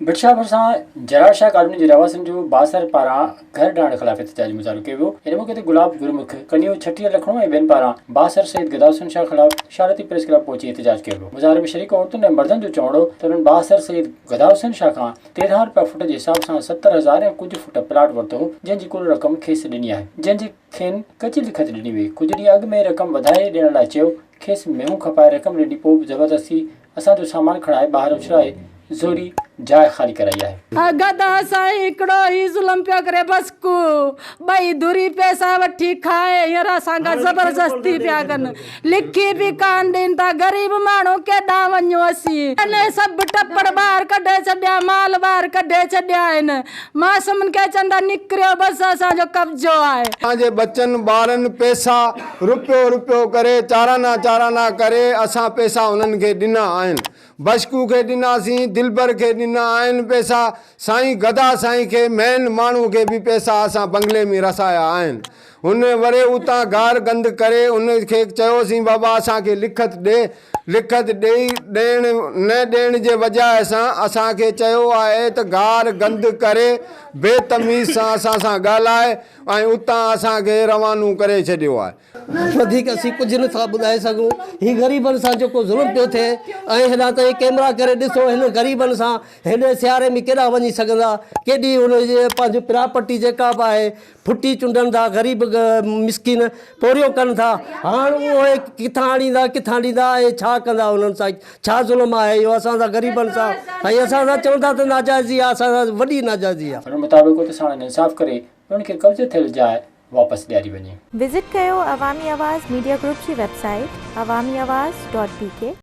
बिटशा भरसां जराशा कॉलोनी जे रहवासियुनि जो बासर पारां घर ॾाइण ख़िलाफ़ एहतजाजी मुज़ाहिरो कयो वियो। इन मौक़े ते गुलाब गुरमुख कनियो छटीह लखणो ऐं ॿियनि पारां बासर सहित गदाउसन शाह ख़िलाफ़ शारती प्रेस क्लब पहुची एहतजाज कयो वियो। मुज़ाहिरे में शरीक औरतुनि ऐं मर्दनि जो चवणो त उन्हनि बासर सहित गदाउसन शाह खां 13 रुपया फुट जे हिसाब सां 70,000 ऐं कुझु फुट प्लाट वरितो हो, जंहिंजी कुल रक़म खेसि ॾिनी आहे, जंहिंजी खेनि कची लिखत ॾिनी वई। कुझु ॾींहं अॻु में रक़म वधाए ॾियण लाइ चयो, खेसि मेहूं खपाए रक़म ॾिनी, पोइ बि ज़बरदस्ती असांजो सामान खणाए ॿाहिरि उछलाए ज़ोरी जाइ ख़ाली कराई आहे। गदा साईं हिकिड़ो ई ज़ुल्म पियो करे बसकू ॿई धुरी पैसा वठी खाए हींअर असां खां ज़बरदस्ती पिया कनि, लिखी बि कान ॾियनि था। ग़रीब माण्हू केॾां वञूं असीं, अने सभु टपड़ ॿाहिरि कढे छॾिया, माल ॿाहिरि कढे छॾिया आहिनि। मासूमनि खे चवंदा निकिरियो, बसि असांजो कब्ज़ो आहे। असांजे बच्चनि ॿारनि पैसा रुपियो करे चाराना करे असां पैसा उन्हनि खे ॾिना आहिनि। बशकू खे ॾिनासीं, दिलबर खे ॾिना आहिनि पैसा, साईं गदा साईं खे मेन माण्हू खे बि पैसा असां बंगले में रसाया आहिनि। हुन वरी उतां गार गंद करे उनखे चयोसीं बाबा असांखे लिखत ॾे, लिखत न ॾियण जे वजह सां असांखे चयो आहे त गार गंद करे बेतमीज़ सां असां सां ॻाल्हाए ऐं उतां असांखे रवानो करे छॾियो आहे। वधीक असीं कुझु नथा ॿुधाए सघूं। ही ग़रीबनि सां जेको ज़ुल्म पियो थिए ऐं हेॾा ताईं कैमरा करे ॾिसो, हिन ग़रीबनि सां हेॾे सियारे में केॾा वञी सघंदा, केॾी हुनजे पंहिंजी प्रापर्टी जेका बि आहे फुटी चुंडनि था, ग़रीब मिसकिन पोरियो कनि था। हाणे उहे किथां ॾींदा ऐं छा कंदा, उन्हनि सां छा ज़ुल्म आहे इहो असां सां ग़रीबनि सां। ऐं असां सां चवंदा त नाजाइज़ी आहे, असां सां वॾी नाजाइज़ी आहे। उन मुताबिक़ उते साण इंसाफ़ करे उन्हनि खे कब्ज़े थियल जाइ वापसि ॾियारी वञे। विज़िट कयो अवामी आवाज़ मीडिया ग्रुप जी वेबसाइट awamiawaz.pk।